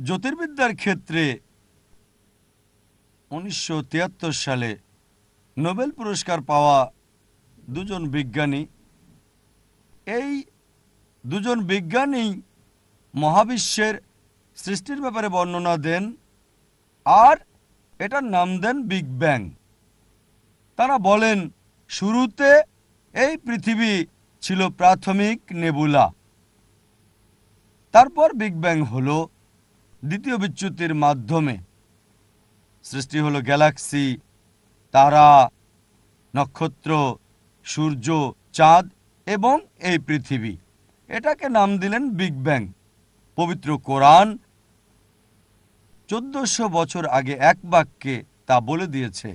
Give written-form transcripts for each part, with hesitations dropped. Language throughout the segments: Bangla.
জ্যোতির্বিদ্যার ক্ষেত্রে 1973 সালে নোবেল পুরস্কার পাওয়া দুজন বিজ্ঞানী, এই দুজন বিজ্ঞানী মহাবিশ্বের সৃষ্টির ব্যাপারে বর্ণনা দেন আর এটার নাম দেন বিগ ব্যাং। তারা বলেন শুরুতে এই পৃথিবী ছিল প্রাথমিক নেবুলা, তারপর বিগ ব্যাং হলো দ্বিতীয় বিচ্যুতির মাধ্যমে সৃষ্টি হলো গ্যালাক্সি, তারা, নক্ষত্র, সূর্য, চাঁদ এবং এই পৃথিবী। এটাকে নাম দিলেন বিগ ব্যাং। পবিত্র কোরআন 1400 বছর আগে এক বাক্যে তা বলে দিয়েছে।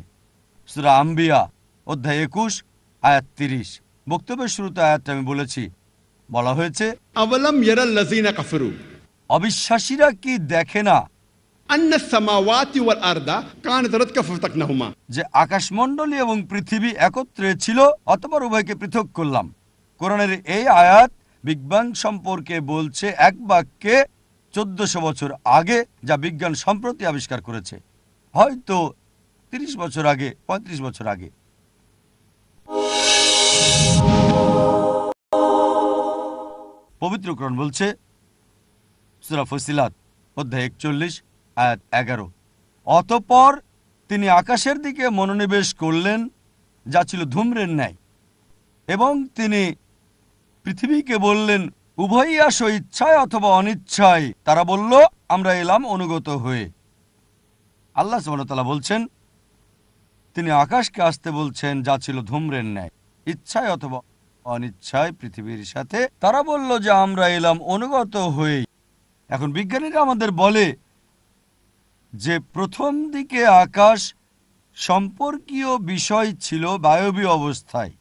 সূরা আম্বিয়া অধ্যায় 21 আয়াত 30। বক্তব্যের শুরুতে আয়াতটা আমি বলেছি, বলা হয়েছে আওয়ালাম ইয়ারাল্লাযীনা কাফারু, অবিশ্বাসীরা কি দেখে না আন্নাস সামাওয়াতি ওয়াল আরদা কানাত রাতকা ফাতাকনাহুমা, যে আকাশমণ্ডলী এবং পৃথিবী একত্রে ছিল, অতঃপর উভয়কে পৃথক করলাম। কোরআনের এই আয়াত বিগ ব্যাং সম্পর্কে বলছে এক বাক্যে 1400 বছর আগে, যা বিজ্ঞান সম্প্রতি আবিষ্কার করেছে, হয়তো 30 বছর আগে, 35 বছর আগে। পবিত্র কোরআন বলছে সূরা ফুসিলাত অধ্যায় 41 আয়াত 11, অতঃপর তিনি আকাশের দিকে মনোনিবেশ করলেন যা ছিল ধূম্রের ন্যায়, এবং তিনি পৃথিবীকে বললেন উভয়ই আসো ইচ্ছায় অথবা অনিচ্ছায়। তারা বলল আমরা এলাম অনুগত হয়ে। আল্লাহ সুবহানাহু ওয়া তাআলা বলছেন তিনি আকাশকে আসতে বলছেন যা ছিল ধূম্রের ন্যায়, ইচ্ছায় অথবা অনিচ্ছায় পৃথিবীর সাথে। তারা বলল যে আমরা এলাম অনুগত হয়ে। এখন বিজ্ঞানীরা আমাদের বলে যে প্রথম দিকে আকাশ সম্পর্কীয় বিষয় ছিল বায়বীয় অবস্থায়।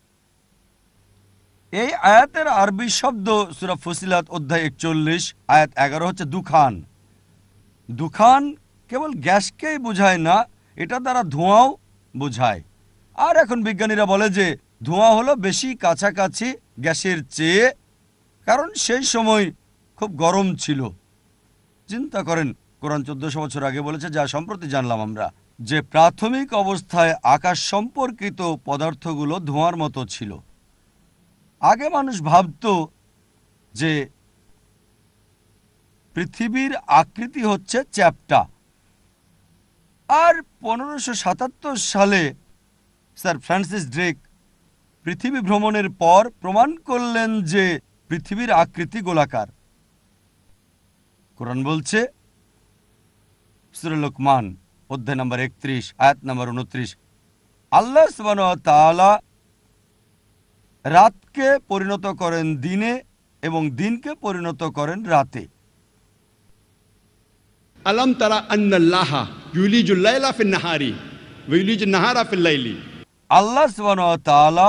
এই আয়াতের আরবি শব্দ সূরা ফুসিলাত অধ্যায় 41 আয়াত 11 হচ্ছে দুখান। দুখান কেবল গ্যাসকেই বোঝায় না, এটা দ্বারা ধোঁয়াও বোঝায়। আর এখন বিজ্ঞানীরা বলে যে ধোঁয়া হলো বেশি কাছাকাছি গ্যাসের চেয়ে, কারণ সেই সময় খুব গরম ছিল। চিন্তা করেন, কোরআন 1400 বছর আগে বলেছে, যা সম্প্রতি জানলাম আমরা, যে প্রাথমিক অবস্থায় আকাশ সম্পর্কিত পদার্থগুলো ধোঁয়ার মতো ছিল। আগে মানুষ ভাবত যে পৃথিবীর আকৃতি হচ্ছে চ্যাপ্টা। আর 1577 সালে স্যার ফ্রান্সিস ড্রেক পৃথিবী ভ্রমণের পর প্রমাণ করলেন যে পৃথিবীর আকৃতি গোলাকার। কোরআন বলছে সূরা লোকমান অধ্যায় নম্বর 31 আয়াত নম্বর 29, আল্লাহ সুবহানাহু ওয়া তাআলা রাতকে পরিণত করেন দিনে এবং দিনকে পরিণত করেন রাতে। আলম তারা আন্নাল্লাহা ইউলিজুল লাইলা ফিন নাহারি ওয়া ইউলিজুন নাহারা ফিল লাইলি, আল্লাহ সুবহানাহু ওয়া তাআলা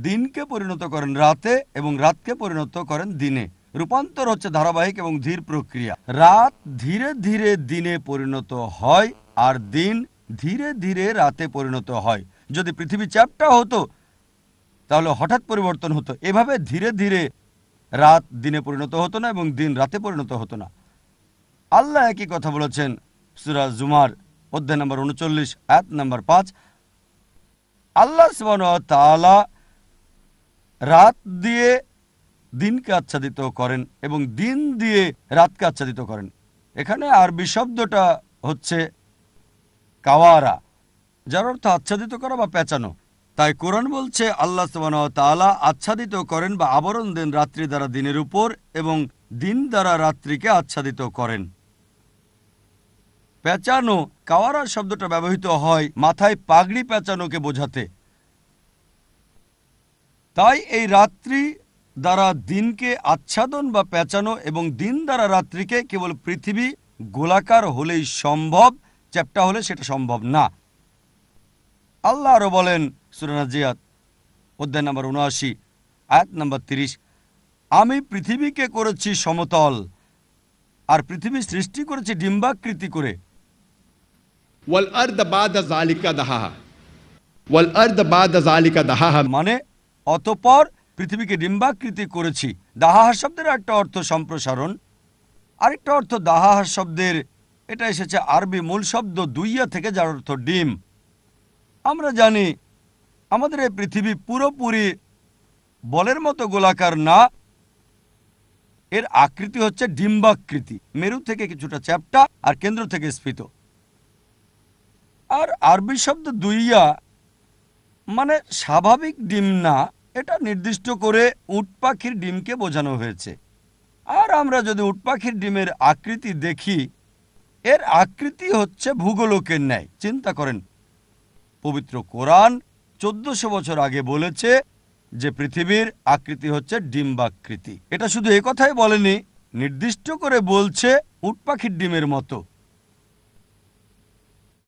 দিনকে পরিণত করেন রাতে এবং রাতকে পরিণত করেন দিনে। রূপান্তর হচ্ছে ধারাবাহিক এবং ধীর প্রক্রিয়া। রাত ধীরে ধীরে দিনে পরিণত হয় আর দিন ধীরে ধীরে রাতে পরিণত হয়। যদি পৃথিবী চ্যাপ্টা হতো তাহলে হঠাৎ পরিবর্তন হতো। এভাবে ধীরে ধীরে রাত দিনে পরিণত হতো না এবং দিন রাতে পরিণত হতো না। আল্লাহ একই কথা বলেছেন সূরা জুমার অধ্যায় নম্বর 39 আয়াত নম্বর 5, আল্লাহ সুবহানাহু ওয়া তাআলা রাত দিয়ে দিনকে আচ্ছাদিত করেন এবং দিন দিয়ে রাতকে আচ্ছাদিত করেন। এখানে আরবি শব্দটা হচ্ছে কাওয়ারা, যার অর্থ আচ্ছাদিত করা বা পেঁচানো। তাই কোরআন বলছে আল্লাহ সুবহানাহু ওয়া তাআলা আচ্ছাদিত করেন বা আবরণ দেন রাত্রি দ্বারা দিনের উপর এবং দিন দ্বারা রাত্রিকে আচ্ছাদিত করেন। পেঁচানো, কাওয়ারা শব্দটা ব্যবহৃত হয় মাথায় পাগড়ি পেঁচানোকে বোঝাতে। তাই এই রাত্রি দ্বারা দিনকে আচ্ছাদন বা পেঁচানো এবং দিন দ্বারা রাত্রিকে কেবল পৃথিবী গোলাকার হলেই সম্ভব, চ্যাপ্টা হলে সেটা সম্ভব না। আল্লাহ আরো বলেন সূরা নাজিয়াত অধ্যায় নম্বর 79 আয়াত নম্বর 30, আমি পৃথিবীকে করেছি সমতল আর পৃথিবী সৃষ্টি করেছি ডিম্বাকৃতি করে। ওয়াল আরদা বাদা যালিকা দাহাহা, ওয়াল আরদা বাদা যালিকা দাহাহা, মানে অতঃপর পৃথিবীকে ডিম্বাকৃতি করেছি। দাহাহা শব্দের একটা অর্থ সম্প্রসারণ, আরেকটা অর্থ দাহাহা শব্দের এটা এসেছে আরবি মূল শব্দ দুইয়া থেকে, যার অর্থ ডিম। আমরা জানি আমাদের এই পৃথিবী পুরোপুরি বলের মতো গোলাকার না, এর আকৃতি হচ্ছে ডিম্বাকৃতি, মেরু থেকে কিছুটা চ্যাপ্টা আর কেন্দ্র থেকে স্ফীত। আর আরবি শব্দ দুইয়া মানে স্বাভাবিক ডিম না, এটা নির্দিষ্ট করে উট পাখির ডিমকে বোঝানো হয়েছে। আর আমরা যদি উট পাখির ডিমের আকৃতি দেখি, এর আকৃতি হচ্ছে ভূগোলকের ন্যায়। চিন্তা করেন, পবিত্র কোরআন 1400 বছর আগে বলেছে যে পৃথিবীর আকৃতি হচ্ছে ডিম্বাকৃতি। এটা শুধু একথাই বলেনি, নির্দিষ্ট করে বলছে উট পাখির ডিমের মতো।